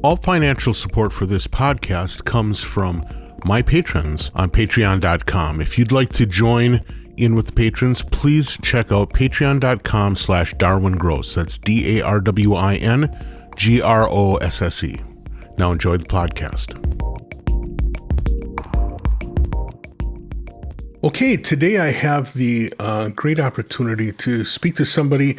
All financial support for this podcast comes from my patrons on patreon.com. If you'd like to join in with the patrons, please check out patreon.com/DarwinGrosse. That's DarwinGrosse. Now enjoy the podcast. Okay, today I have the great opportunity to speak to somebody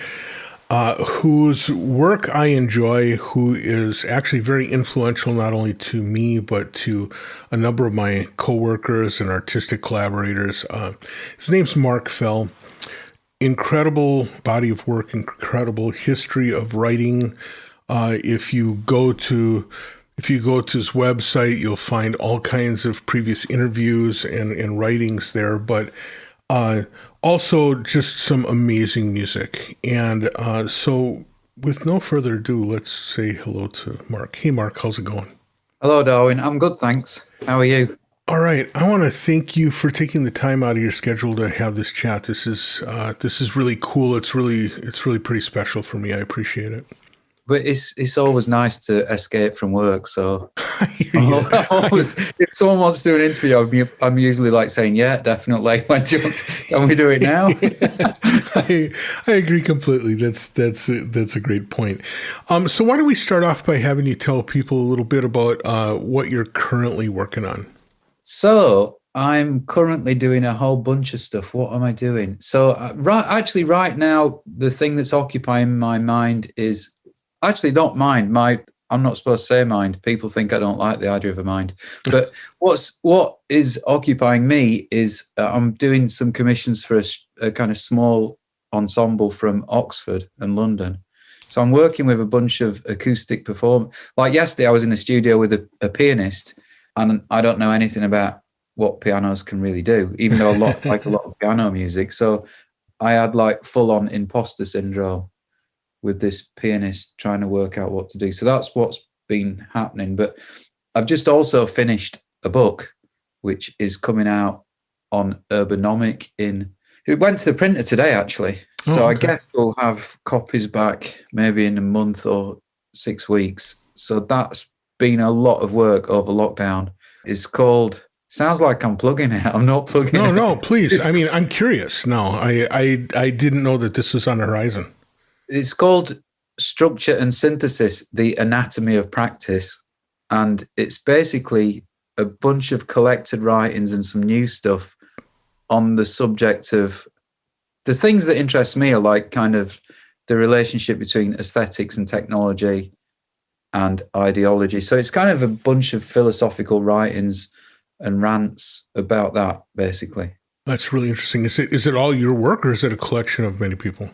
whose work I enjoy, who is actually very influential not only to me, but to a number of my coworkers and artistic collaborators. His name's Mark Fell. Incredible body of work, incredible history of writing. If you go to his website, you'll find all kinds of previous interviews and writings there, but also just some amazing music. And so with no further ado, let's say hello to Mark. Hey, Mark, how's it going? Hello, Darwin. I'm good, thanks. How are you? All right. I want to thank you for taking the time out of your schedule to have this chat. This is really cool. It's really pretty special for me. I appreciate it. But it's always nice to escape from work. So if someone wants to do an interview, I'm usually like saying, yeah, definitely. Can we do it now? I agree completely. That's a great point. So why don't we start off by having you tell people a little bit about what you're currently working on? So I'm currently doing a whole bunch of stuff. What am I doing? So right now, the thing that's occupying my mind is actually not mind. I'm not supposed to say mind. People think I don't like the idea of a mind. But what is occupying me is I'm doing some commissions for a kind of small ensemble from Oxford and London. So I'm working with a bunch of acoustic performers. Like yesterday, I was in a studio with a pianist, and I don't know anything about what pianos can really do, even though I like a lot of piano music. So I had like full-on imposter syndrome with this pianist trying to work out what to do. So that's what's been happening. But I've just also finished a book, which is coming out on Urbanomic it went to the printer today, actually. So I guess we'll have copies back maybe in a month or 6 weeks. So that's been a lot of work over lockdown. It's called, sounds like I'm plugging it. I'm not plugging it. No, please. I mean, I'm curious now. I didn't know that this was on the horizon. It's called Structure and Synthesis, the Anatomy of Practice. And it's basically a bunch of collected writings and some new stuff on the subject of the things that interest me are like kind of the relationship between aesthetics and technology and ideology. So it's kind of a bunch of philosophical writings and rants about that, basically. That's really interesting. Is it all your work, or is it a collection of many people?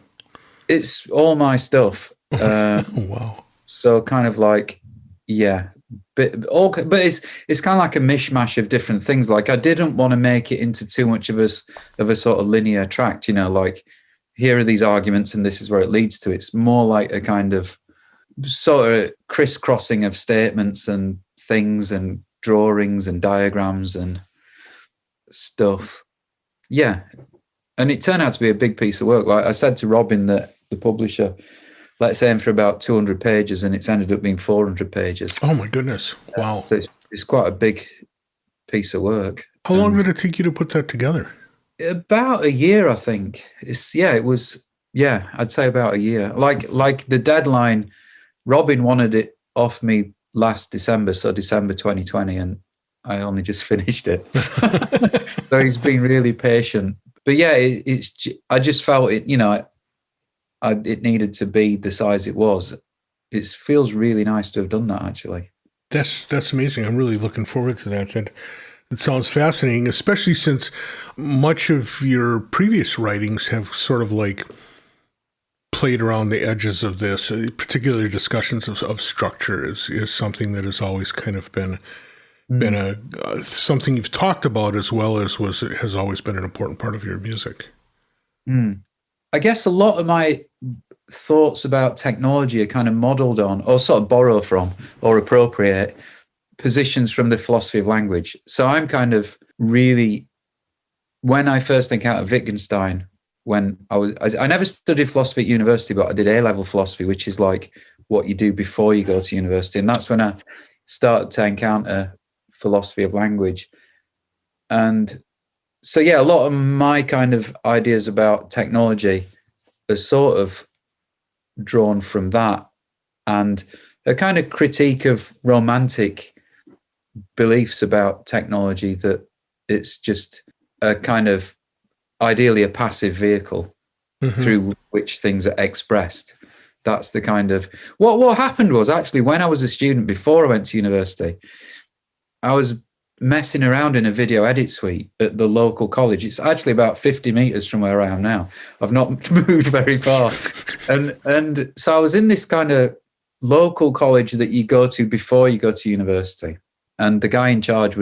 It's all my stuff. Wow. So kind of like, yeah, but it's kind of like a mishmash of different things. Like I didn't want to make it into too much of a sort of linear tract, like here are these arguments and this is where it leads to. It's more like a kind of sort of crisscrossing of statements and things and drawings and diagrams and stuff. Yeah. And it turned out to be a big piece of work. Like I said to Robin, that the publisher, let's aim for about 200 pages, and it's ended up being 400 pages. Oh my goodness. Wow. So it's quite a big piece of work. How long did it take you to put that together? About a year, I think. I'd say about a year. Like the deadline, Robin wanted it off me last December, so December 2020, and I only just finished it. So he's been really patient. But yeah, I just felt it, it needed to be the size it was. It feels really nice to have done that, actually. That's amazing. I'm really looking forward to that. It sounds fascinating, especially since much of your previous writings have sort of like played around the edges of this. Particularly discussions of structure is something that has always kind of been something you've talked about, as well as has always been an important part of your music. I guess a lot of my thoughts about technology are kind of modeled on, or sort of borrow from, or appropriate positions from the philosophy of language. So I'm kind of really, when I first think out of Wittgenstein, when I never studied philosophy at university, but I did A-level philosophy, which is like what you do before you go to university. And that's when I started to encounter philosophy of language. And so, yeah, a lot of my kind of ideas about technology are sort of drawn from that, and a kind of critique of romantic beliefs about technology, that it's just a kind of ideally a passive vehicle through which things are expressed. That's the kind of what happened was, actually, when I was a student before I went to university, I was messing around in a video edit suite at the local college. It's actually about 50 meters from where I am now. I've not moved very far. And so I was in this kind of local college that you go to before you go to university. And the guy in charge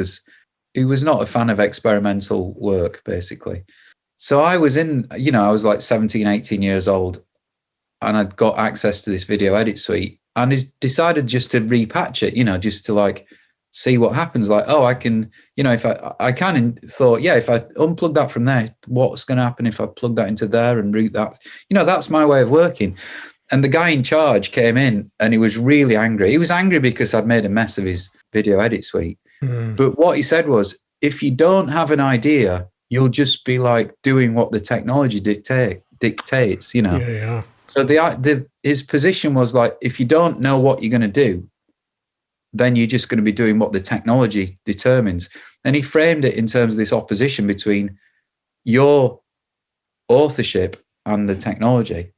he was not a fan of experimental work, basically. So I was I was like 17, 18 years old, and I'd got access to this video edit suite, and he decided just to repatch it, just to like see what happens. Like, oh, I can, if I can, and thought, yeah, if I unplug that from there, what's going to happen if I plug that into there and route that? That's my way of working. And the guy in charge came in and he was really angry. He was angry because I'd made a mess of his video edit suite. But what he said was, if you don't have an idea, you'll just be like doing what the technology dictates. Yeah. So his position was like, if you don't know what you're going to do, then you're just going to be doing what the technology determines. And he framed it in terms of this opposition between your authorship and the technology.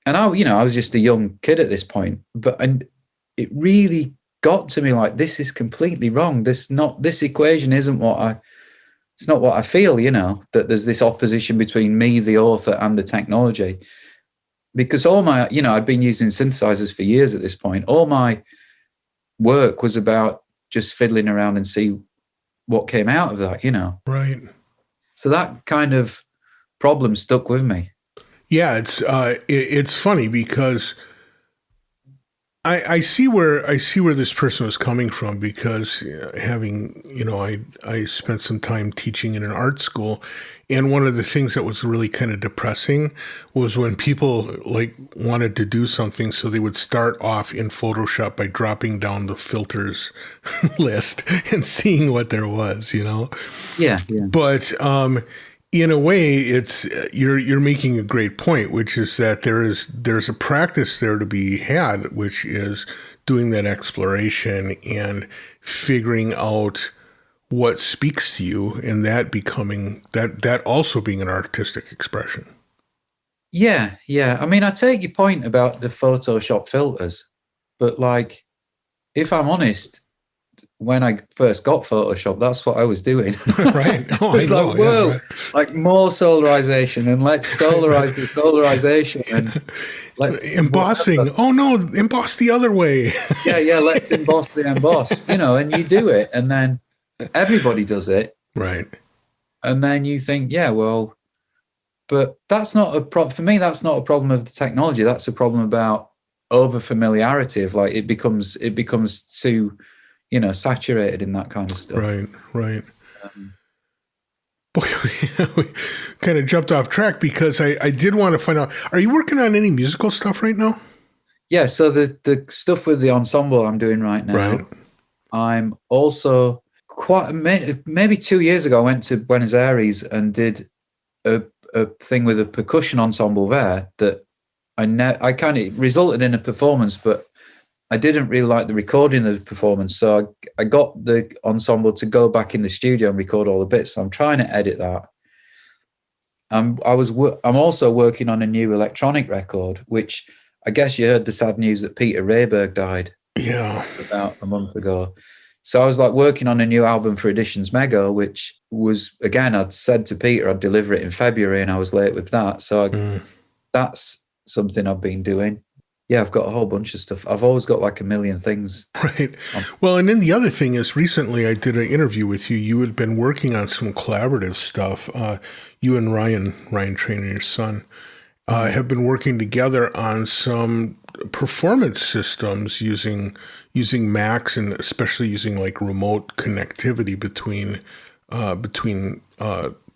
And I was just a young kid at this point, and it really got to me like, this is completely wrong. This equation isn't it's not what I feel, that there's this opposition between me, the author, and the technology. Because all my, I'd been using synthesizers for years at this point. All my work was about just fiddling around and see what came out of that, Right. So that kind of problem stuck with me. Yeah, it's funny because I see where this person was coming from, because having, I spent some time teaching in an art school, and one of the things that was really kind of depressing was when people like wanted to do something, so they would start off in Photoshop by dropping down the filters list and seeing what there was, Yeah. But in a way, it's you're making a great point, which is that there's a practice there to be had, which is doing that exploration and figuring out what speaks to you, and that becoming that also being an artistic expression. Yeah. I mean, I take your point about the Photoshop filters, but like, if I'm honest, when I first got Photoshop, that's what I was doing. Right. Oh, it's like, whoa, yeah, right. Like more solarization, and let's solarize the solarization, and let's embossing. Oh no, emboss the other way. yeah, let's emboss the emboss, and you do it, and then everybody does it. Right. And then you think, yeah, well, but that's not a problem. For me, that's not a problem of the technology. That's a problem about over familiarity, of like, it becomes too, saturated in that kind of stuff. Right. Boy, we kind of jumped off track, because I did want to find out, are you working on any musical stuff right now? Yeah, so the stuff with the ensemble I'm doing right now, right. I'm also maybe 2 years ago, I went to Buenos Aires and did a thing with a percussion ensemble there that I kind of resulted in a performance, but I didn't really like the recording of the performance. So I got the ensemble to go back in the studio and record all the bits. So I'm trying to edit that. I'm also working on a new electronic record, which I guess you heard the sad news that Peter Rayberg died. Yeah. About a month ago. So I was like working on a new album for Editions Mego, which was, again, I'd said to Peter I'd deliver it in February, and I was late with that. So that's something I've been doing. Yeah, I've got a whole bunch of stuff. I've always got like a million things. Right. Well, and then the other thing is, recently I did an interview with you. You had been working on some collaborative stuff. You and Ryan Trainer, your son, have been working together on some performance systems using Macs, and especially using like remote connectivity between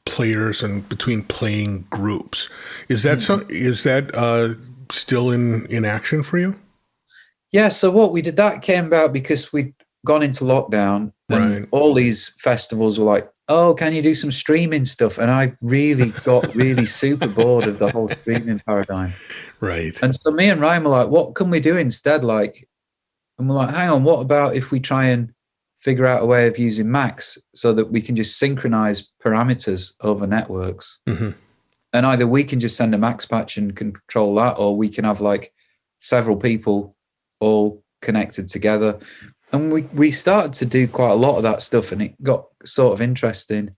players and between playing groups. Is that still in action for you? Yeah, so what we did, that came about because we'd gone into lockdown and Right. all these festivals were like, oh, can you do some streaming stuff? And I really got really super bored of the whole streaming paradigm. Right. And so me and Ryan were like, what can we do instead? Like, and we're like, hang on, what about if we try and figure out a way of using Max so that we can just synchronize parameters over networks? Mm-hmm. And either we can just send a Max patch and control that, or we can have like several people all connected together. And we started to do quite a lot of that stuff, and it got sort of interesting.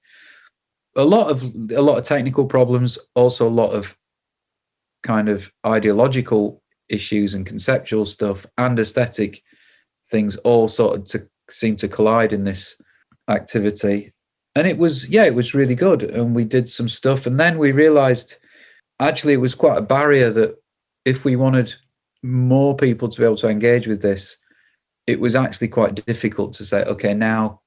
A lot of technical problems, also a lot of kind of ideological issues and conceptual stuff and aesthetic things all sort of seem to collide in this activity. And it was really good. And we did some stuff. And then we realized actually it was quite a barrier that if we wanted more people to be able to engage with this, it was actually quite difficult to say, okay, now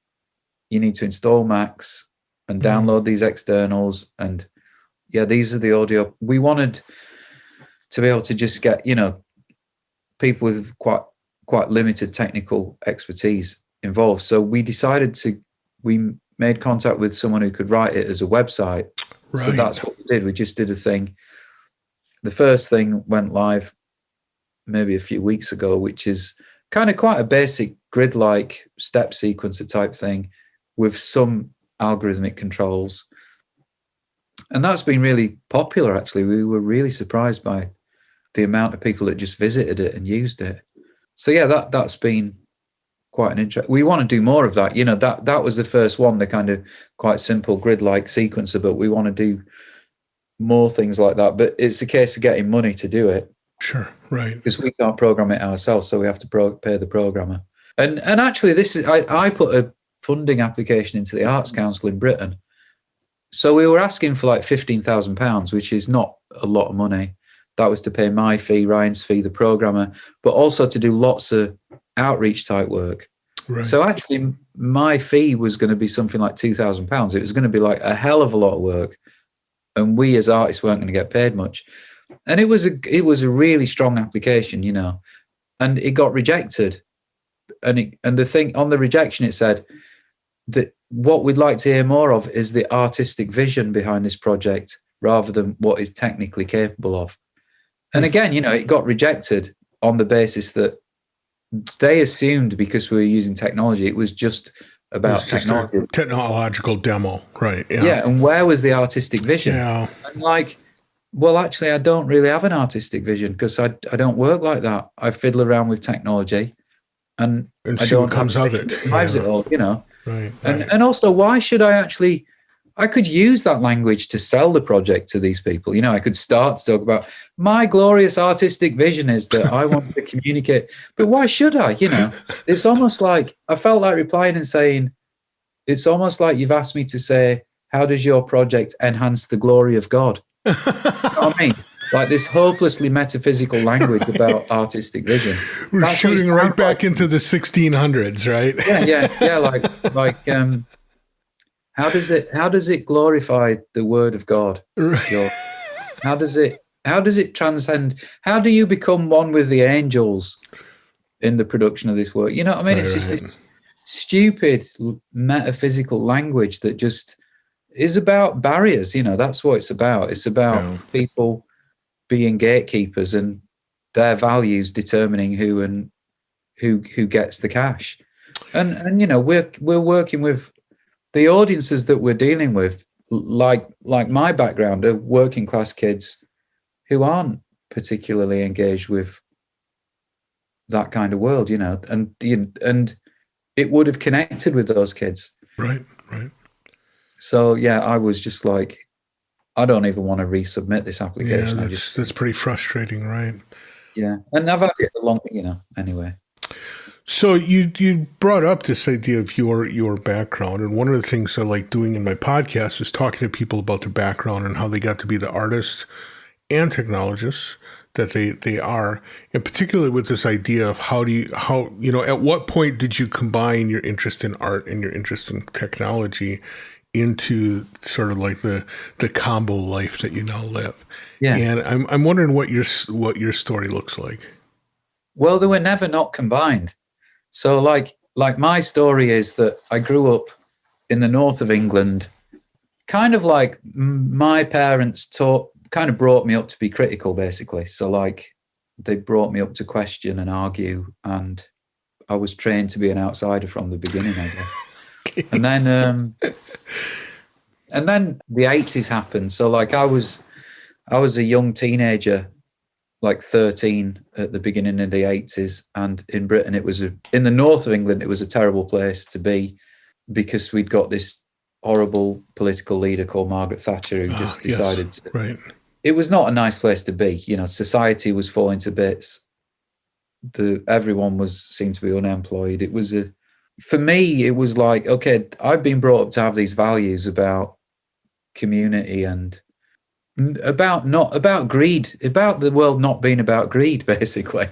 you need to install Max and download these externals. And yeah, these are the audio. We wanted to be able to just get, people with quite limited technical expertise involved. So we made contact with someone who could write it as a website. Right. So that's what we did. We just did a thing. The first thing went live maybe a few weeks ago, which is kind of quite a basic grid-like step sequencer type thing with some algorithmic controls. And that's been really popular, actually. We were really surprised by the amount of people that just visited it and used it. So yeah, that's been quite an interest. We want to do more of that. That was the first one, the kind of quite simple grid-like sequencer, but we want to do more things like that. But it's a case of getting money to do it. Sure, right. Because we can't program it ourselves, so we have to pay the programmer. And actually, I put a funding application into the Arts Council in Britain. So we were asking for like £15,000, which is not a lot of money. That was to pay my fee, Ryan's fee, the programmer, but also to do lots of outreach type work. Right. So actually, my fee was going to be something like £2,000. It was going to be like a hell of a lot of work, and we as artists weren't going to get paid much. And it was a really strong application, and it got rejected. And the thing on the rejection, it said that what we'd like to hear more of is the artistic vision behind this project rather than what is technically capable of. And again, it got rejected on the basis that they assumed because we were using technology, it was just about technology. Just a technological demo, right? Yeah. And where was the artistic vision? Yeah. And well, actually, I don't really have an artistic vision because I don't work like that. I fiddle around with technology and see what comes of it. Drives it all, Right. And also, why should I could use that language to sell the project to these people. I could start to talk about my glorious artistic vision is that I want to communicate, but why should I? It's almost like I felt like replying and saying, it's almost like you've asked me to say, how does your project enhance the glory of God? You know what I mean? Like this hopelessly metaphysical language about artistic vision. We're shooting right back into the 1600s, right? Yeah. Like how does it glorify the word of God? Right. How does it transcend? How do you become one with the angels in the production of this work? You know what I mean? It's just this stupid metaphysical language that just is about barriers. That's what it's about. It's about people being gatekeepers and their values determining who gets the cash. And we're working with the audiences that we're dealing with, like my background, are working class kids who aren't particularly engaged with that kind of world, and it would have connected with those kids. Right. So yeah, I was just like, I don't even want to resubmit this application. Yeah, that's pretty frustrating, right? Yeah, and I've had it a long, anyway. So you brought up this idea of your background, and one of the things I like doing in my podcast is talking to people about their background and how they got to be the artists and technologists that they are, and particularly with this idea of at what point did you combine your interest in art and your interest in technology into sort of like the combo life that you now live? Yeah. And I'm wondering what your story looks like. Well, they were never not combined. So like my story is that I grew up in the north of England, kind of like my parents kind of brought me up to be critical, basically. So like they brought me up to question and argue, and I was trained to be an outsider from the beginning, I guess. And then the 80s happened. So like I was a young teenager, like 13 at the beginning of the 80s, and in Britain in the north of England it was a terrible place to be, because we'd got this horrible political leader called Margaret Thatcher who just decided yes, right. It was not a nice place to be. You know, society was falling to bits. Everyone seemed to be unemployed. For me, it was like, okay, I've been brought up to have these values about community and about greed, about the world not being about greed, basically.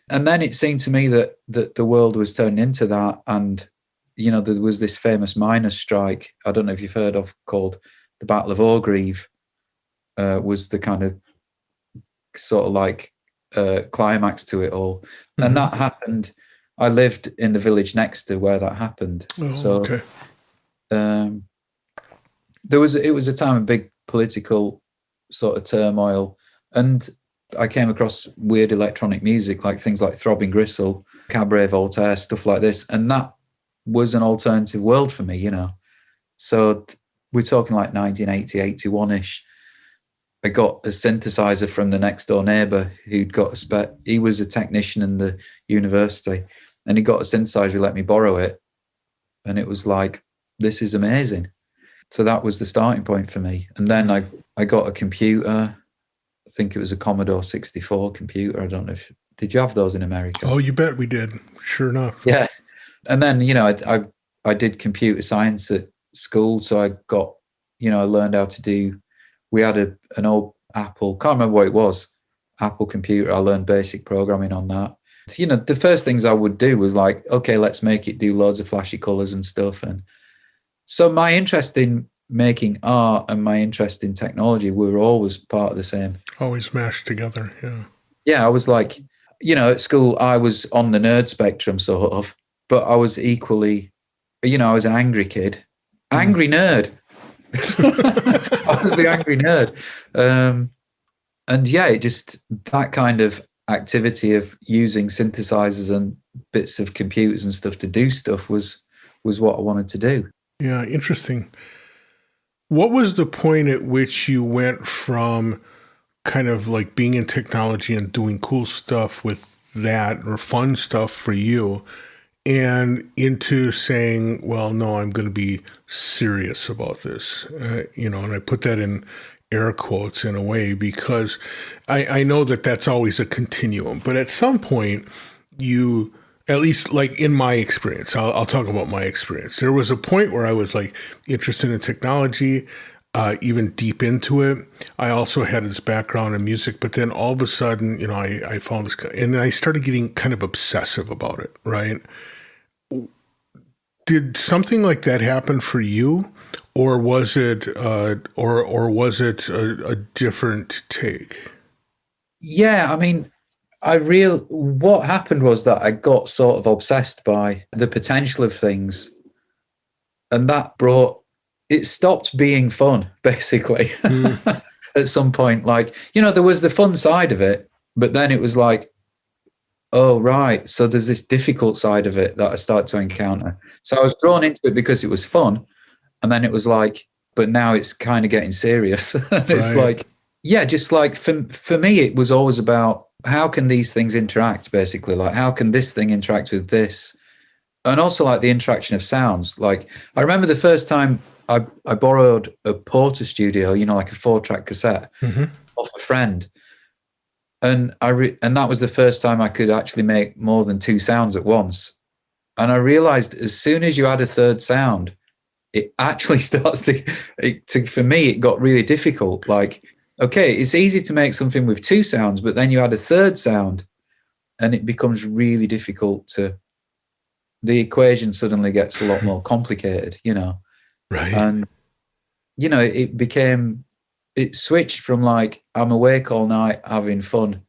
And then it seemed to me that the world was turning into that. And, you know, there was this famous miners' strike, I don't know if you've heard of, called the Battle of Orgreave, was the kind of sort of like climax to it all. Mm-hmm. And that happened. I lived in the village next to where that happened. Oh, so okay. It was a time of big political sort of turmoil, and I came across weird electronic music, like things like Throbbing Gristle, Cabaret Voltaire, stuff like this, and that was an alternative world for me, you know. So we're talking like 1980, 81-ish. I got a synthesizer from the next door neighbour who'd got he was a technician in the university, and he got a synthesizer, he let me borrow it, and it was like, this is amazing. So that was the starting point for me. And then I got a computer. I think it was a Commodore 64 computer. I don't know did you have those in America? Oh, you bet we did. Sure enough. Yeah. And then, you know, I did computer science at school. So I got, you know, I learned how to do, we had an old Apple, can't remember what it was, Apple computer. I learned basic programming on that. You know, the first things I would do was like, okay, let's make it do loads of flashy colors and stuff. And so my interest in making art and my interest in technology were always part of the same. Always mashed together, yeah. Yeah, I was like, you know, at school I was on the nerd spectrum sort of, but I was equally, you know, I was an angry kid. Angry nerd. I was the angry nerd. And yeah, it just, that kind of activity of using synthesizers and bits of computers and stuff to do stuff was what I wanted to do. Yeah, interesting. What was the point at which you went from kind of like being in technology and doing cool stuff with that, or fun stuff for you, and into saying, well, no, I'm going to be serious about this, you know, and I put that in air quotes in a way, because I know that that's always a continuum, but at some point you, at least like in my experience, I'll talk about my experience. There was a point where I was like interested in technology, even deep into it. I also had this background in music, but then all of a sudden, you know, I found this, and I started getting kind of obsessive about it, right? Did something like that happen for you, or was it, or was it a different take? Yeah, I mean, what happened was that I got sort of obsessed by the potential of things, and that it stopped being fun, basically. At some point, like, you know, there was the fun side of it, but then it was like, oh, right, so there's this difficult side of it that I start to encounter. So I was drawn into it because it was fun, and then it was like, but now it's kind of getting serious. And it's like, yeah, just like for me, it was always about, how can these things interact, basically? Like, how can this thing interact with this? And also like the interaction of sounds. Like, I remember the first time I borrowed a Porter Studio, you know, like a 4-track cassette off a friend. And and that was the first time I could actually make more than 2 sounds at once. And I realized as soon as you add a third sound, it actually starts for me, it got really difficult. Like, okay, it's easy to make something with 2 sounds, but then you add a third sound and it becomes really difficult the equation suddenly gets a lot more complicated, you know? Right. And, you know, it switched from like, I'm awake all night having fun,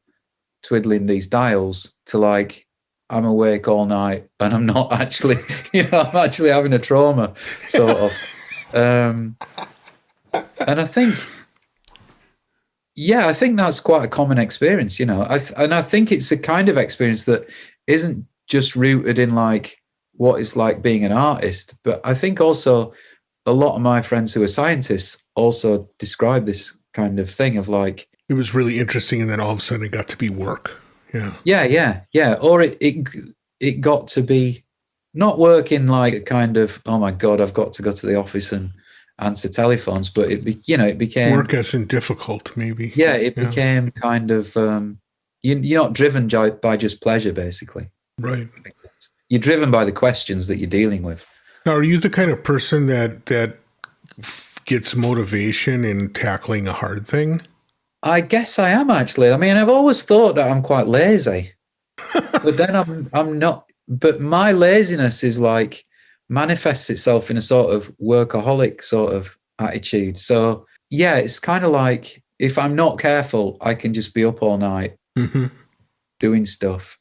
twiddling these dials to like, I'm awake all night and I'm not actually, I'm actually having a trauma, sort of. And I think, I think that's quite a common experience, and I think it's a kind of experience that isn't just rooted in like what it's like being an artist, but I think also a lot of my friends who are scientists also describe this kind of thing of like, it was really interesting, and then all of a sudden it got to be work. Yeah. Or it got to be not working like a kind of, oh my God, I've got to go to the office and answer telephones, but it became work as in difficult, maybe. Yeah, it became kind of you're not driven by just pleasure, basically. Right. You're driven by the questions that you're dealing with. Now, are you the kind of person that gets motivation in tackling a hard thing? I guess I am, actually. I mean, I've always thought that I'm quite lazy, but then I'm not. But my laziness is like manifests itself in a sort of workaholic sort of attitude. So yeah, it's kind of like if I'm not careful, I can just be up all night doing stuff.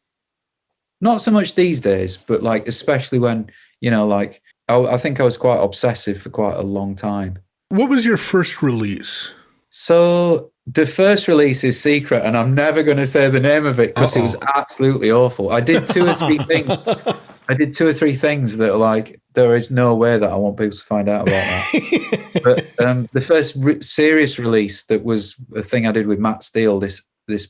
Not so much these days, but like especially when like I think I was quite obsessive for quite a long time. What was your first release? So the first release is secret, and I'm never going to say the name of it because it was absolutely awful. I did 2 or 3 things. I did 2 or 3 things that are like, there is no way that I want people to find out about that. But the first serious release that was a thing I did with Matt Steele, this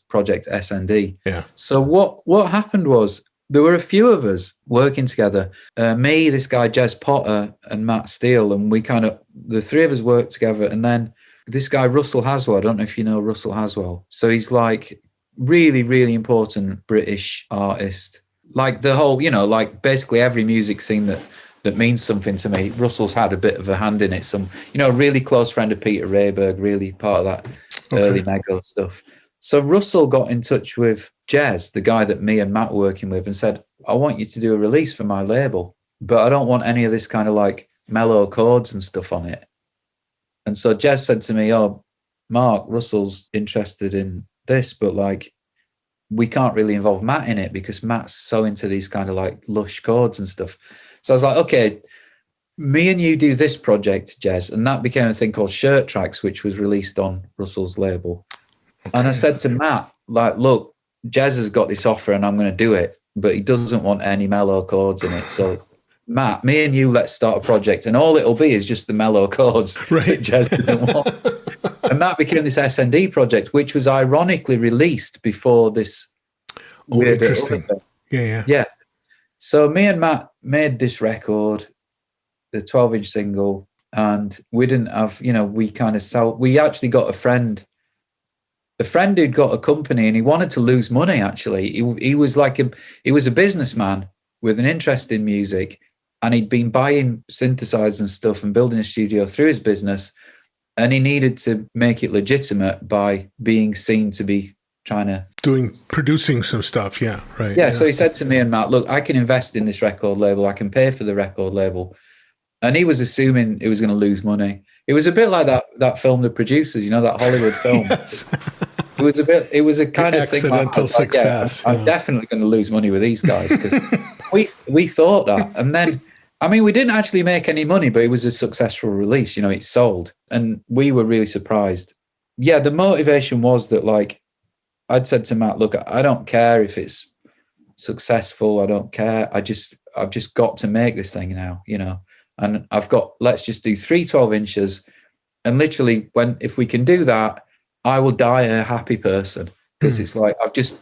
project SND. Yeah. So what happened was there were a few of us working together. Me, this guy Jez Potter, and Matt Steele, and we the 3 of us worked together, and then this guy, Russell Haswell, I don't know if you know Russell Haswell. So he's like really, really important British artist. Like the whole, like basically every music scene that means something to me, Russell's had a bit of a hand in it. Some, really close friend of Peter Rayberg, really part of that early Mego stuff. So Russell got in touch with Jez, the guy that me and Matt were working with, and said, I want you to do a release for my label, but I don't want any of this kind of like mellow chords and stuff on it. And so Jez said to me, oh, Mark, Russell's interested in this, but like, we can't really involve Matt in it because Matt's so into these kind of like lush chords and stuff. So I was like, okay, me and you do this project, Jez. And that became a thing called Shirt Tracks, which was released on Russell's label. Okay. And I said to Matt, like, look, Jez has got this offer and I'm going to do it, but he doesn't want any mellow chords in it. So Matt, me and you, let's start a project, and all it'll be is just the mellow chords right. that Jez doesn't want. And that became this SND project, which was ironically released before this. Interesting. Yeah. So me and Matt made this record, the 12-inch single, and we didn't have, we actually got a friend who'd got a company, and he wanted to lose money, actually. He was like he was a businessman with an interest in music, and he'd been buying synthesizers and stuff and building a studio through his business. And he needed to make it legitimate by being seen to be producing some stuff. Yeah. Right. Yeah. So he said to me and Matt, look, I can invest in this record label. I can pay for the record label. And he was assuming it was going to lose money. It was a bit like that film, The Producers, that Hollywood film. Yes. It was a kind of thing. Accidental success. I'm definitely going to lose money with these guys because we thought that. And then, I mean, we didn't actually make any money, but it was a successful release. It sold, and we were really surprised. Yeah, the motivation was that, like, I'd said to Matt, look, I don't care if it's successful. I don't care. I've just got to make this thing now, and let's just do 3 12-inches. And literally if we can do that, I will die a happy person, because it's like, I've just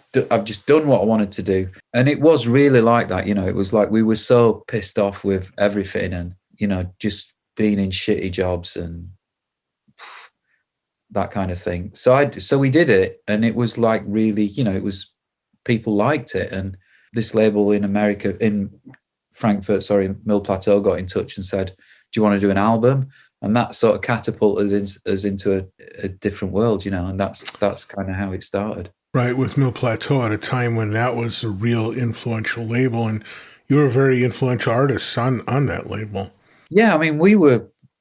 done what I wanted to do. And it was really like that. It was like, we were so pissed off with everything and, just being in shitty jobs and that kind of thing. So we did it, and it was like really, it was, people liked it. And this label in America, in Frankfurt, Mille Plateaux, got in touch and said, do you want to do an album? And that sort of catapulted us into a different world, and that's kind of how it started. Right, with Mille Plateaux at a time when that was a real influential label, and you were a very influential artist on that label. Yeah, I mean,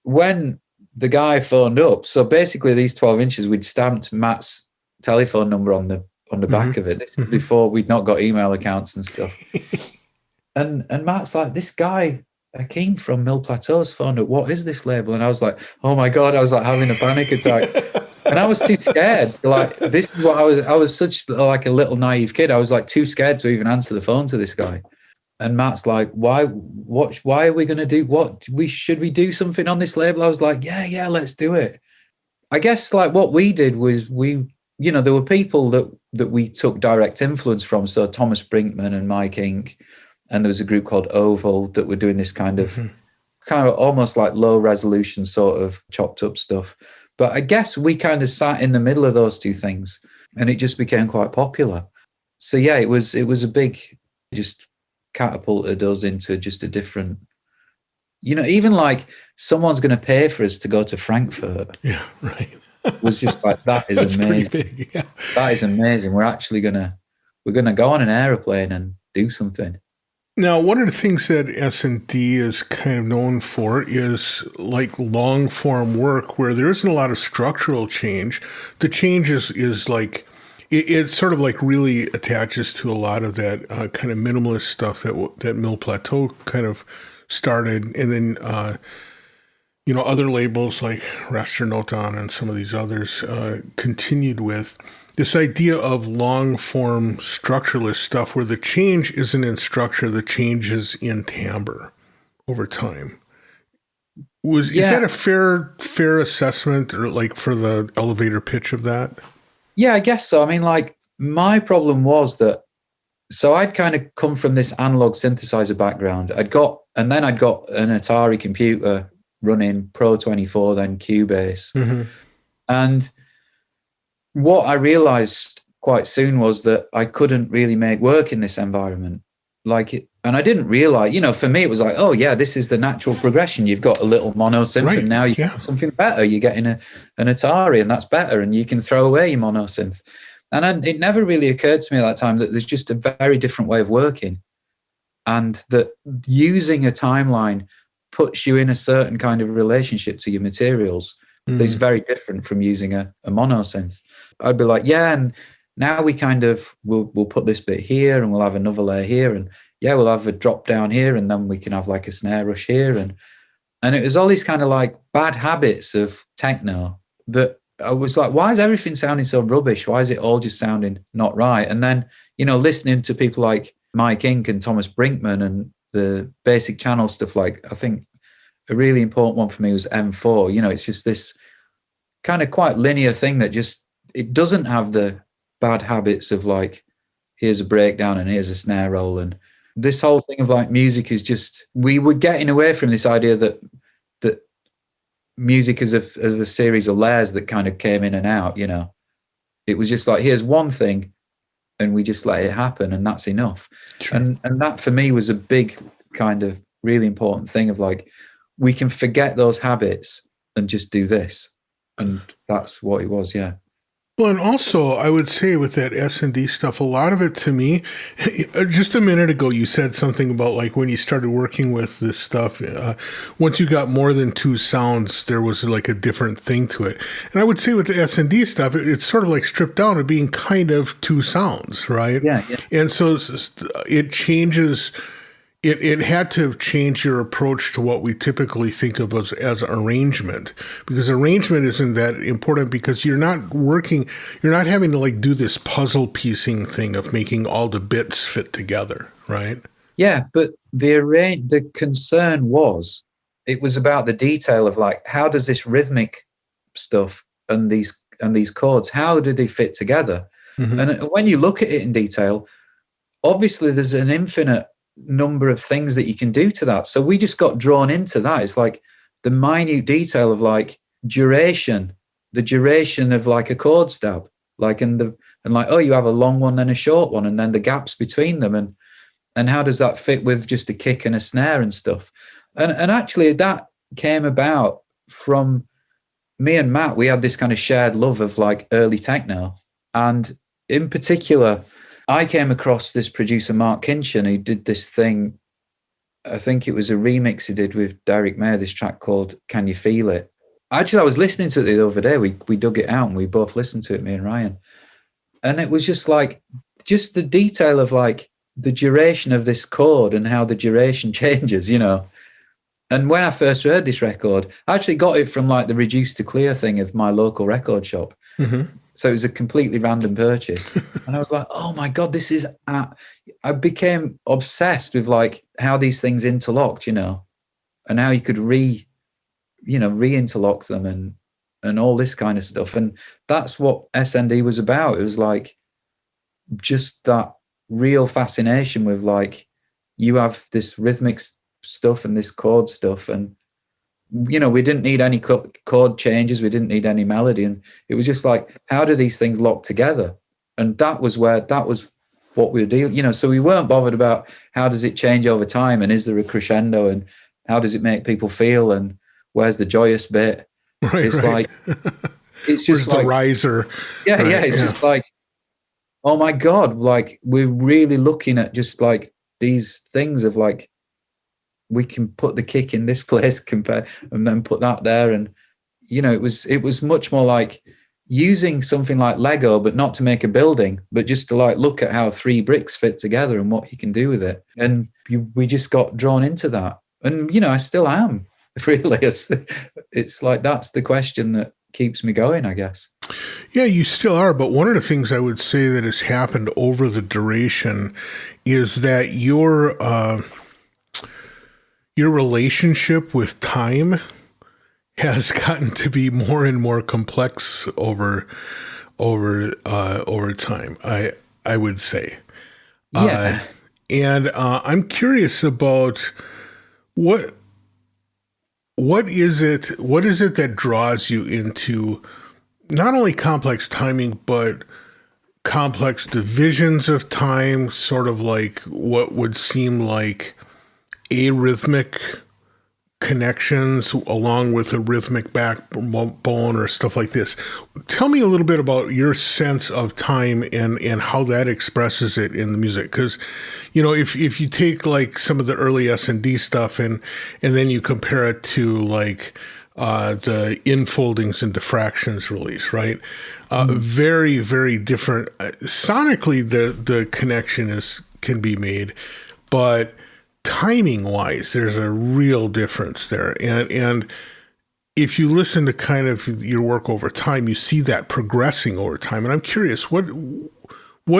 when the guy phoned up, so basically these 12 inches, we'd stamped Matt's telephone number on on the back of it. This is before we'd not got email accounts and stuff. And Matt's like, this guy, Akeem from Mille Plateau's phoned up. What is this label? And I was like, oh my God, I was like having a panic attack. And I was too scared. Like, this is what I was such like a little naive kid. I was like too scared to even answer the phone to this guy. And Matt's like, why are we going to do should we do something on this label? I was like, yeah, let's do it. I guess like what we did was there were people that we took direct influence from. So Thomas Brinkman and Mike Inc. And there was a group called Oval that were doing this kind of almost like low resolution sort of chopped up stuff. But I guess we kind of sat in the middle of those two things and it just became quite popular. So yeah, it was a big, just catapulted us into just a different, even like someone's going to pay for us to go to Frankfurt. Yeah, right. It was just like, that is amazing. Pretty big, yeah. That is amazing. We're actually we're gonna go on an aeroplane and do something. Now, one of the things that S&D is kind of known for is like long form work where there isn't a lot of structural change. The change is like, it sort of like really attaches to a lot of that kind of minimalist stuff that Mille Plateau kind of started. And then, other labels like Rastronoton and some of these others continued with. This idea of long-form structureless stuff where the change isn't in structure, the change is in timbre over time. Is that a fair assessment or like for the elevator pitch of that? Yeah, I guess so. I mean, like my problem was that, so I'd kind of come from this analog synthesizer background. I'd got an Atari computer running Pro 24, then Cubase. And what I realized quite soon was that I couldn't really make work in this environment. And I didn't realize, for me, it was like, oh yeah, this is the natural progression. You've got a little mono synth and now you get something better. You're getting an Atari and that's better. And you can throw away your mono synth. And it never really occurred to me at that time that there's just a very different way of working. And that using a timeline puts you in a certain kind of relationship to your materials. It's very different from using a mono synth. I'd be like, yeah, and now we kind of we'll put this bit here and we'll have another layer here, and yeah, we'll have a drop down here, and then we can have like a snare rush here, and it was all these kind of like bad habits of techno that I was like, why is everything sounding so rubbish? Why is it all just sounding not right? And then listening to people like Mike Inc. and Thomas Brinkman and the basic channel stuff, like I think a really important one for me was M4. It's just this kind of quite linear thing that just, it doesn't have the bad habits of like, here's a breakdown and here's a snare roll. And this whole thing of like music is just, we were getting away from this idea that music is a series of layers that kind of came in and out, It was just like, here's one thing and we just let it happen and that's enough. Sure. And that for me was a big kind of really important thing of like, we can forget those habits and just do this. And that's what it was, yeah. Well, and also I would say with that S&D stuff, a lot of it to me, just a minute ago, you said something about like when you started working with this stuff, once you got more than two sounds, there was like a different thing to it. And I would say with the S&D stuff, it's sort of like stripped down to being kind of two sounds, right? Yeah. And so it changes. It had to change your approach to what we typically think of as arrangement, because arrangement isn't that important because you're not having to like do this puzzle piecing thing of making all the bits fit together, right? Yeah, but the concern was, it was about the detail of like, how does this rhythmic stuff and these chords, how do they fit together? And when you look at it in detail, obviously there's an infinite number of things that you can do to that. So we just got drawn into that. It's like the minute detail of like the duration of like a chord stab, like oh, you have a long one and a short one, and then the gaps between them, and how does that fit with just a kick and a snare and stuff? And actually that came about from me and Matt. We had this kind of shared love of like early techno, and in particular, I came across this producer, Mark Kinchin, who did this thing. I think it was a remix he did with Derek Mayer, this track called Can You Feel It? Actually, I was listening to it the other day. We dug it out and we both listened to it, me and Ryan. And it was just like, just the detail of like the duration of this chord and how the duration changes, you know. And when I first heard this record, I actually got it from like the reduced to clear thing of my local record shop. Mm-hmm. So it was a completely random purchase. And I was like, oh my God, this is, I became obsessed with like how these things interlocked, you know, and how you could re-interlock them and all this kind of stuff. And that's what SND was about. It was like just that real fascination with like, you have this rhythmic stuff and this chord stuff, and you know, we didn't need any chord changes, we didn't need any melody, and it was just like, how do these things lock together? And that was what we were dealing, you know. So we weren't bothered about how does it change over time, and is there a crescendo, and how does it make people feel, and where's the joyous bit. Right, It's right. like, it's just Where's like the riser? yeah, Right, yeah, it's yeah. just like, oh my God, like we're really looking at just like these things of like, we can put the kick in this place compare and then put that there. And you know, it was much more like using something like Lego, but not to make a building, but just to like look at how 3 bricks fit together and what you can do with it. And we just got drawn into that. And you know, I still am. Really, it's like, that's the question that keeps me going, I guess. Yeah, you still are. But one of the things I would say that has happened over the duration is that your relationship with time has gotten to be more and more complex over time. I would say, Yeah. and I'm curious about what what is it that draws you into not only complex timing but complex divisions of time, sort of like what would seem like arrhythmic connections along with a rhythmic backbone or stuff like this. Tell me a little bit about your sense of time and how that expresses it in the music. Because, you know, if you take like some of the early S&D stuff and then you compare it to like the infoldings and diffractions release, right? Very, very different. Sonically, the connection can be made, but timing wise, there's a real difference there. And if you listen to kind of your work over time, you see that progressing over time. And I'm curious, what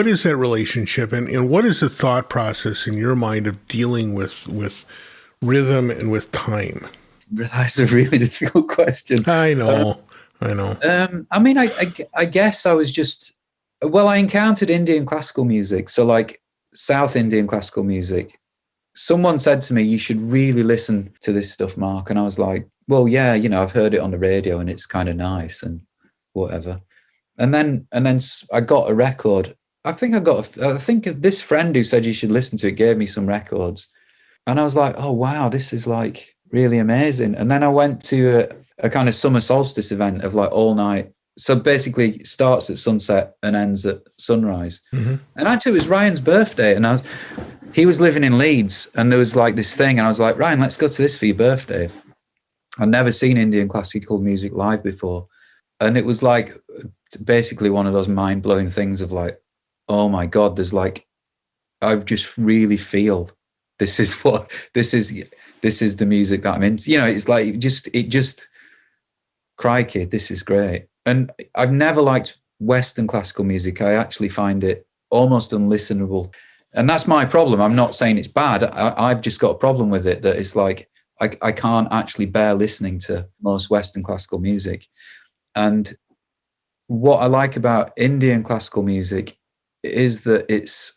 is that relationship, and what is the thought process in your mind of dealing with rhythm and with time? That's a really difficult question. I know. I mean, I guess I was just, well, I encountered Indian classical music. So like South Indian classical music. Someone said to me, you should really listen to this stuff, Mark. And I was like, well, yeah, you know, I've heard it on the radio and it's kind of nice and whatever. And then I got a record. I think this friend who said you should listen to it gave me some records. And I was like, oh, wow, this is like really amazing. And then I went to a kind of summer solstice event of like all night. So basically it starts at sunset and ends at sunrise. Mm-hmm. And actually it was Ryan's birthday. And he was living in Leeds and there was like this thing. And I was like, Ryan, let's go to this for your birthday. I'd never seen Indian classical music live before. And it was like basically one of those mind-blowing things of like, oh my God, there's like, I just really feel this is the music that I'm into. You know, it's like, it just crikey, this is great. And I've never liked Western classical music. I actually find it almost unlistenable. And that's my problem. I'm not saying it's bad. I've just got a problem with it, that it's like, I can't actually bear listening to most Western classical music. And what I like about Indian classical music is that it's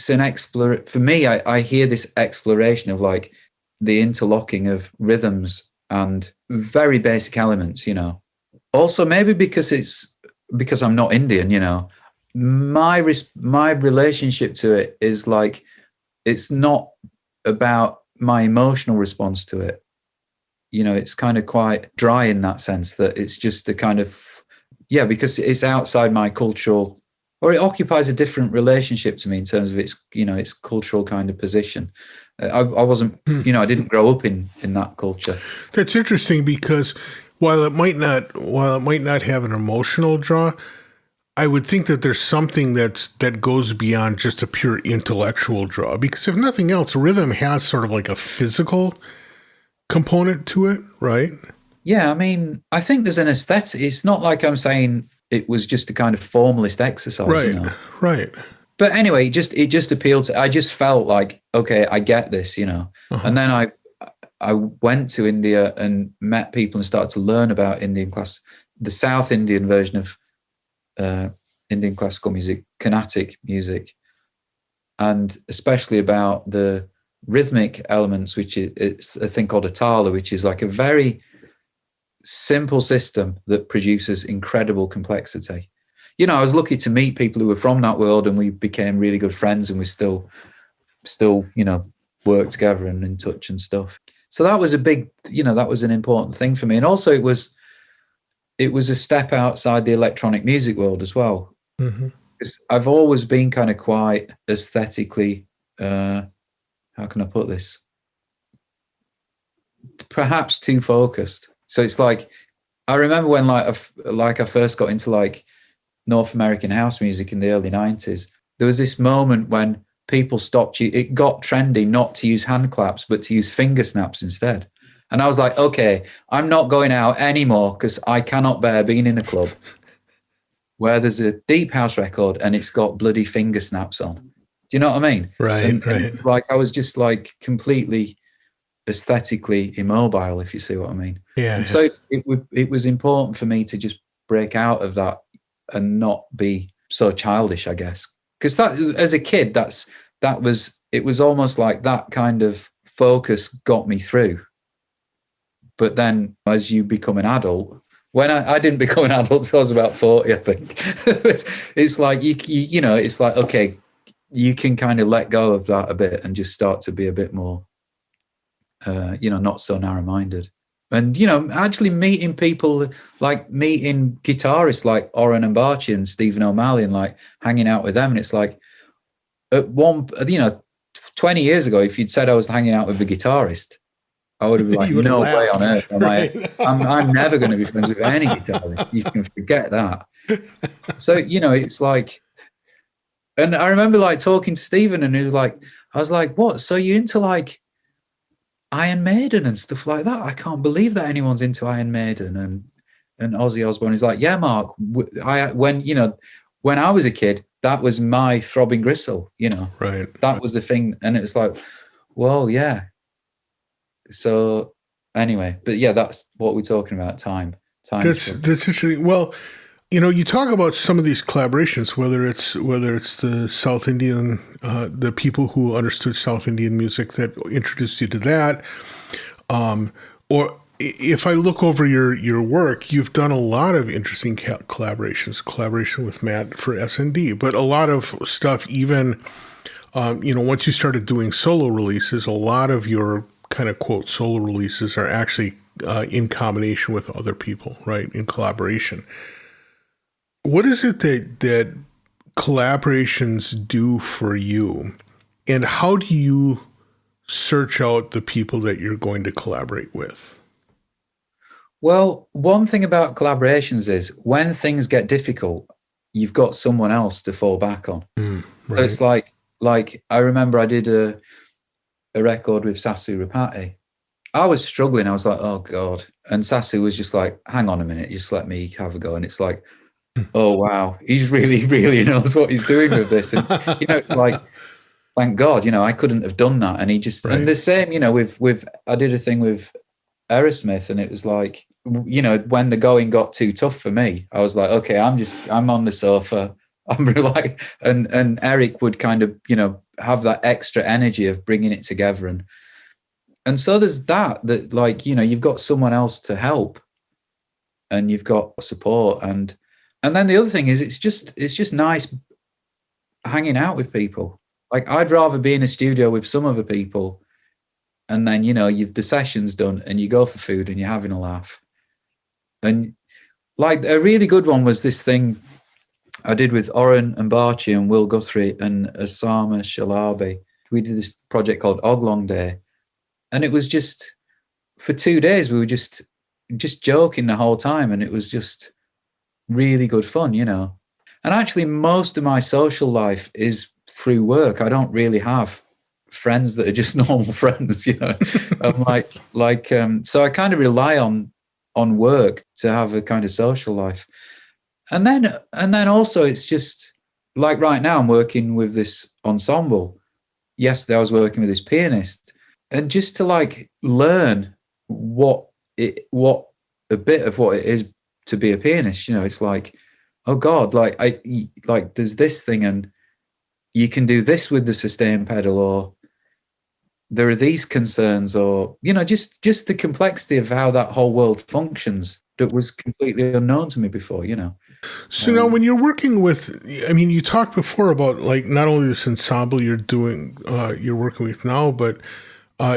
an exploration. For me, I hear this exploration of like the interlocking of rhythms and very basic elements, you know. Also, maybe because I'm not Indian, you know, my relationship to it is like, it's not about my emotional response to it. You know, it's kind of quite dry in that sense, that it's just a kind of, yeah, because it's outside my cultural, or it occupies a different relationship to me in terms of its, you know, its cultural kind of position. I wasn't, you know, I didn't grow up in that culture. That's interesting because while it might not have an emotional draw, I would think that there's something that goes beyond just a pure intellectual draw, because if nothing else, rhythm has sort of like a physical component to it, right? Yeah, I mean, I think there's an aesthetic. It's not like I'm saying it was just a kind of formalist exercise, Right, right. But anyway, it just appealed to. I just felt like, okay, I get this, Uh-huh. And then I went to India and met people and started to learn about Indian the South Indian version of Indian classical music, Carnatic music, and especially about the rhythmic elements, which it's a thing called a tala, which is like a very simple system that produces incredible complexity. I was lucky to meet people who were from that world, and we became really good friends, and we still, work together and in touch and stuff. So that was that was an important thing for me. And also it was a step outside the electronic music world as well. Mm-hmm. I've always been kind of quite aesthetically, how can I put this? Perhaps too focused. So it's like, I remember when I first got into like North American house music in the early 90s, there was this moment when people stopped it got trendy not to use hand claps, but to use finger snaps instead. And I was like, okay, I'm not going out anymore because I cannot bear being in a club where there's a deep house record and it's got bloody finger snaps on. Do you know what I mean? Right, and right. It was like I was just like completely aesthetically immobile, if you see what I mean. Yeah. And so it was important for me to just break out of that and not be so childish, I guess. Because that, as a kid, it was almost like that kind of focus got me through. But then as you become an adult, when I didn't become an adult until I was about 40, I think. It's like, it's like, okay, you can kind of let go of that a bit and just start to be a bit more, not so narrow-minded. And, actually meeting people, like meeting guitarists like Oren Ambarchi and Stephen O'Malley, and like hanging out with them. And it's like, at 20 years ago, if you'd said I was hanging out with a guitarist, I would have been like, no way on earth. I'm never going to be friends with any guitarist. You can forget that. So, it's like, and I remember like talking to Stephen, and I was like, what? So you into like Iron Maiden and stuff like that? I can't believe that anyone's into Iron Maiden and Ozzy Osbourne. He's like, yeah, Mark. When I was a kid, that was my throbbing gristle. Right. That was the thing, and it was like, whoa, yeah. So anyway, but yeah, that's what we're talking about. Time. That's interesting. Well, you talk about some of these collaborations, whether it's the South Indian, the people who understood South Indian music that introduced you to that, or if I look over your work, you've done a lot of interesting collaboration with Matt for S&D, but a lot of stuff even, once you started doing solo releases, a lot of your kind of quote solo releases are actually in combination with other people, right? In collaboration. What is it that collaborations do for you, and how do you search out the people that you're going to collaborate with? Well, one thing about collaborations is when things get difficult, you've got someone else to fall back on. Right. So it's like I remember I did a record with Sasu Rapati. I was struggling. I was like, oh God. And Sasu was just like, hang on a minute, just let me have a go. And it's like, oh wow, he's really, really knows what he's doing with this. And it's like, thank God, I couldn't have done that. And he just right. And the same, with I did a thing with Aerosmith, and it was like, when the going got too tough for me, I was like, okay, I'm on the sofa. I'm like, and Eric would kind of, have that extra energy of bringing it together. And so there's that like, you've got someone else to help, and you've got support. And then the other thing is it's just nice hanging out with people. Like, I'd rather be in a studio with some other people, and then, you've the session's done and you go for food and you're having a laugh. And like a really good one was this thing I did with Oren Ambarchi and Will Guthrie and Osama Shalabi. We did this project called Oglong Day. And it was just, for 2 days, we were just joking the whole time. And it was just really good fun, And And actually, most of my social life is through work. I don't really have friends that are just normal friends, you know. I'm so I kind of rely on work to have a kind of social life. And then also it's just like right now I'm working with this ensemble. Yesterday I was working with this pianist, and just to like learn what a bit of what it is to be a pianist, you know, it's like, oh God, like there's this thing, and you can do this with the sustain pedal, or there are these concerns, or you know, just the complexity of how that whole world functions that was completely unknown to me before, you know. So now, when you're working with, I mean, you talked before about like not only this ensemble you're working with now, but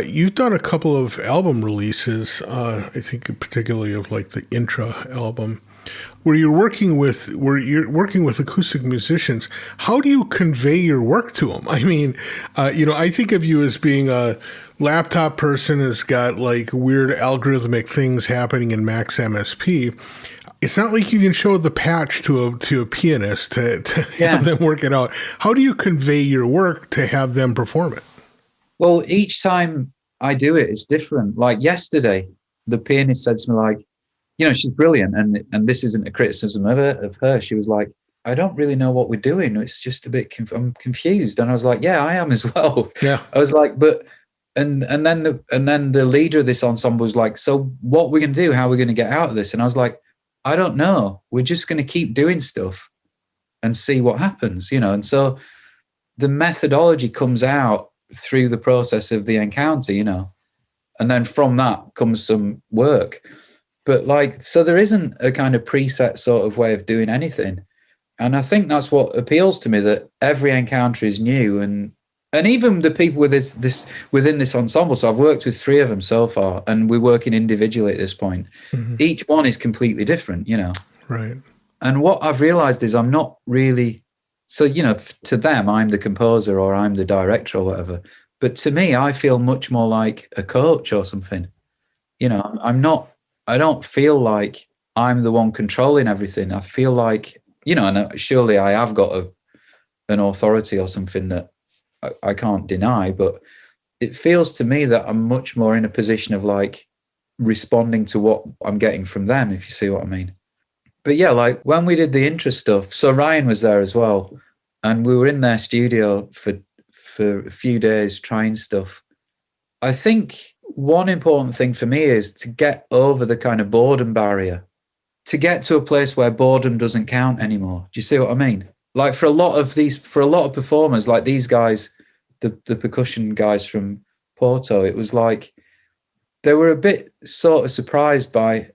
you've done a couple of album releases. I think particularly of like the Intra album, where you're working with acoustic musicians. How do you convey your work to them? I mean, I think of you as being a laptop person who's got like weird algorithmic things happening in Max MSP. It's not like you can show the patch to a pianist to have them work it out. How do you convey your work to have them perform it? Well, each time I do it, it's different. Like yesterday, the pianist said to me, like, you know, she's brilliant, and this isn't a criticism of her. She was like, I don't really know what we're doing. It's just a bit I'm confused. And I was like, yeah, I am as well. Yeah. I was like, but and then the leader of this ensemble was like, so what we're gonna do? How are we gonna get out of this? And I was like, I don't know. We're just gonna keep doing stuff and see what happens, you know. And so the methodology comes out through the process of the encounter, you know, and then from that comes some work. But like, so there isn't a kind of preset sort of way of doing anything. And I think that's what appeals to me, that every encounter is new. And even the people with this within this ensemble, so I've worked with 3 of them so far, and we're working individually at this point. Mm-hmm. Each one is completely different, you know. Right. And what I've realized is I'm not really, so, you know, to them, I'm the composer or I'm the director or whatever. But to me, I feel much more like a coach or something. You know, I don't feel like I'm the one controlling everything. I feel like, you know, and surely I have got an authority or something that I can't deny, but it feels to me that I'm much more in a position of like responding to what I'm getting from them, if you see what I mean. But yeah, like when we did the Intra stuff, so Ryan was there as well, and we were in their studio for a few days trying stuff. I think one important thing for me is to get over the kind of boredom barrier, to get to a place where boredom doesn't count anymore. Do you see what I mean? Like for a lot of performers, like these guys, the percussion guys from Porto, it was like they were a bit sort of surprised by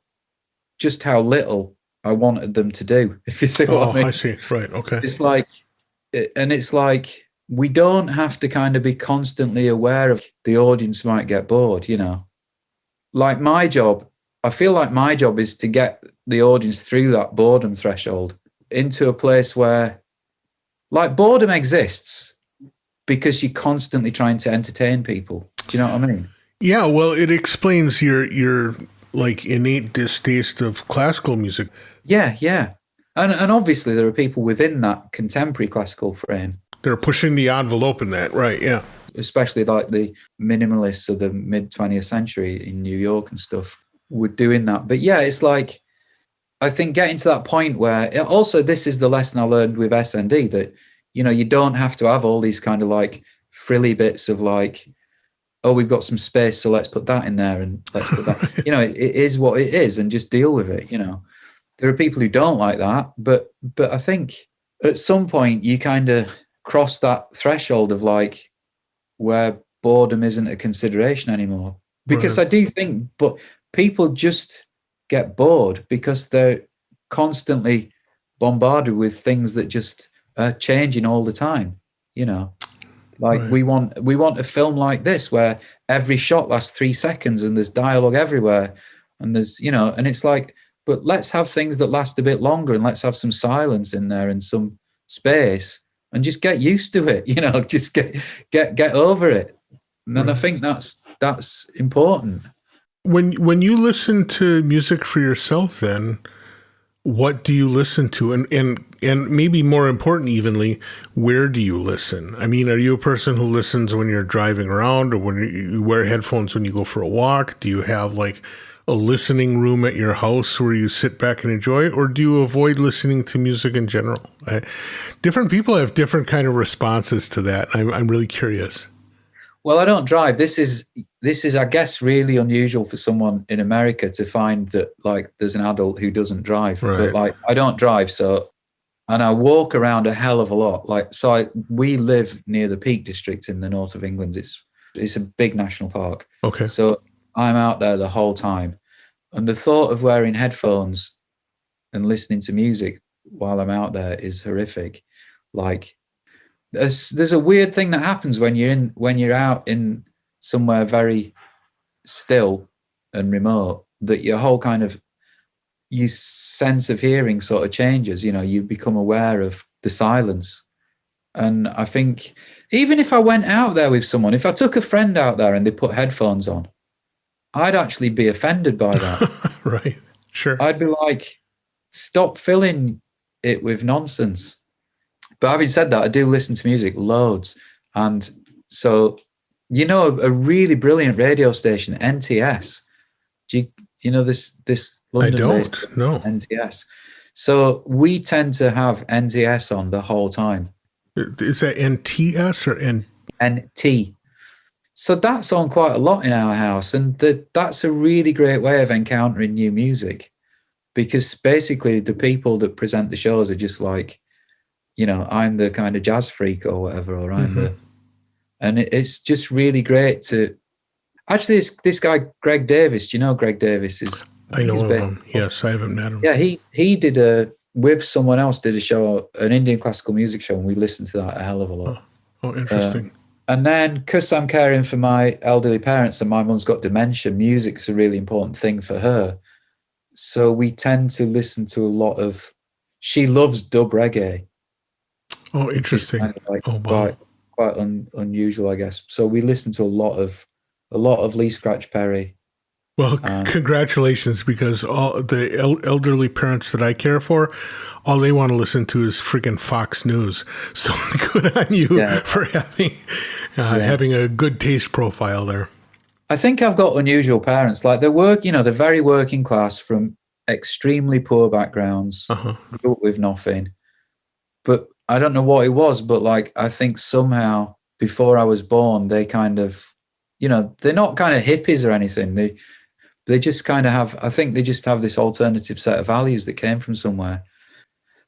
just how little I wanted them to do, if you see what I mean. I see. Right. Okay. It's like we don't have to kind of be constantly aware of the audience might get bored, you know. Like I feel like my job is to get the audience through that boredom threshold into a place where, like, boredom exists because you're constantly trying to entertain people. Do you know what I mean? Yeah, well, it explains your like innate distaste of classical music. Yeah. And obviously there are people within that contemporary classical frame. They're pushing the envelope in that, right? Yeah. Especially like the minimalists of the mid 20th century in New York and stuff were doing that. But yeah, it's like, I think getting to that point where also this is the lesson I learned with SND, that, you know, you don't have to have all these kind of like frilly bits of like, oh, we've got some space, so let's put that in there and let's put that, you know, it is what it is and just deal with it. You know, there are people who don't like that, but I think at some point you kind of cross that threshold of like where boredom isn't a consideration anymore. Because right. I do think, but people just get bored because they're constantly bombarded with things that just are changing all the time, you know. Like right. we want a film like this where every shot lasts 3 seconds and there's dialogue everywhere and there's, you know, and it's like, but let's have things that last a bit longer and let's have some silence in there and some space and just get used to it, you know, just get over it. And then right. I think that's important. When you listen to music for yourself, then what do you listen to? And maybe more important, evenly, where do you listen? I mean, are you a person who listens when you're driving around, or when you wear headphones when you go for a walk? Do you have like a listening room at your house where you sit back and enjoy it, or do you avoid listening to music in general? Different people have different kind of responses to that. I'm really curious. Well, I don't drive. This is, I guess, really unusual for someone in America to find that like there's an adult who doesn't drive. Right. But like I don't drive, and I walk around a hell of a lot. Like we live near the Peak District in the north of England. It's a big national park. Okay. So I'm out there the whole time, and the thought of wearing headphones and listening to music while I'm out there is horrific. Like. There's a weird thing that happens when you're out in somewhere very still and remote, that your whole kind of your sense of hearing sort of changes. You know, you become aware of the silence. And I think even if I went out there with someone, if I took a friend out there and they put headphones on, I'd actually be offended by that. Right. Sure. I'd be like, stop filling it with nonsense. But having said that, I do listen to music loads. And so, you know, a really brilliant radio station, NTS. Do you know this London-based I don't, no. NTS? So we tend to have NTS on the whole time. Is that NTS or NT? So that's on quite a lot in our house. And that's a really great way of encountering new music, because basically the people that present the shows are just like, you know, I'm the kind of jazz freak or whatever, or and it's just really great to actually this guy, Greg Davis. Do you know Greg Davis is? I know him. Yes, I haven't met him. Yeah, he did with someone else did a show, an Indian classical music show, and we listened to that a hell of a lot. Oh, interesting. And then, because I'm caring for my elderly parents and my mum's got dementia, music's a really important thing for her. So we tend to listen to a lot of. She loves dub reggae. Oh, interesting. Kind of like quite unusual, I guess. So we listen to a lot of Lee Scratch Perry. Well, congratulations, because all the elderly parents that I care for, all they want to listen to is freaking Fox News. So good on you for having a good taste profile there. I think I've got unusual parents. Like they're very working class from extremely poor backgrounds, grew up with nothing. But I don't know what it was, but like I think somehow before I was born, they kind of, you know, they're not kind of hippies or anything. They just kind of have, I think they just have this alternative set of values that came from somewhere.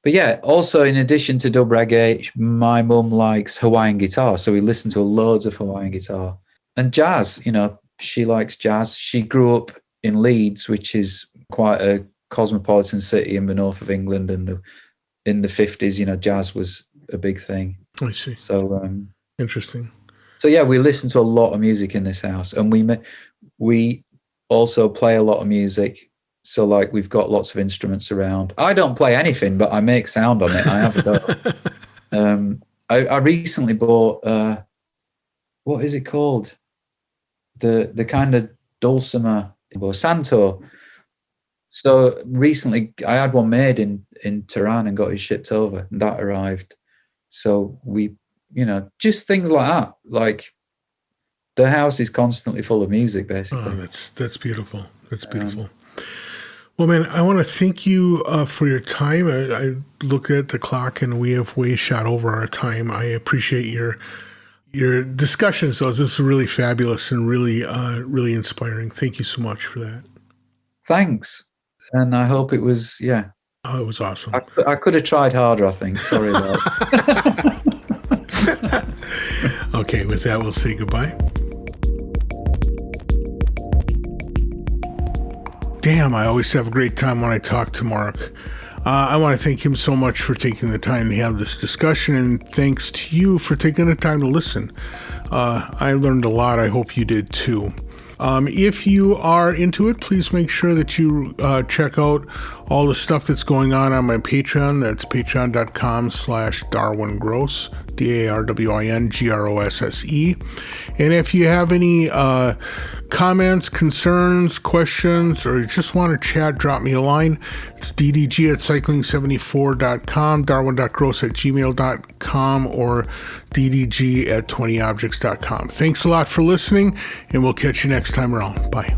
But yeah, also in addition to dub reggae, my mum likes Hawaiian guitar. So we listen to loads of Hawaiian guitar and jazz. You know, she likes jazz. She grew up in Leeds, which is quite a cosmopolitan city in the north of England, and in the 50s, you know, jazz was a big thing. I see. So interesting. So yeah, we listen to a lot of music in this house, and we also play a lot of music. So like we've got lots of instruments around. I don't play anything, but I make sound on it. I have a go. I recently bought what is it called? The kind of dulcimer or santur. So recently I had one made in Tehran and got it shipped over, and that arrived. So we, you know, just things like that. Like the house is constantly full of music, basically. Oh, that's beautiful. That's beautiful. Well, man, I want to thank you for your time. I look at the clock and we have way shot over our time. I appreciate your discussions, though. This is really fabulous and really, really inspiring. Thank you so much for that. Thanks. And I hope it was, Oh, it was awesome. I could have tried harder, I think. Sorry about it. Okay, with that, we'll say goodbye. Damn, I always have a great time when I talk to Mark. I want to thank him so much for taking the time to have this discussion, and thanks to you for taking the time to listen. I learned a lot. I hope you did too. If you are into it, please make sure that you check out all the stuff that's going on my Patreon. That's patreon.com/DarwinGross, DarwinGrosse. And if you have any comments, concerns, questions, or you just want to chat, drop me a line. It's ddg@cycling74.com, darwin.gross@gmail.com, or ddg@20objects.com. Thanks a lot for listening, and we'll catch you next time around. Bye.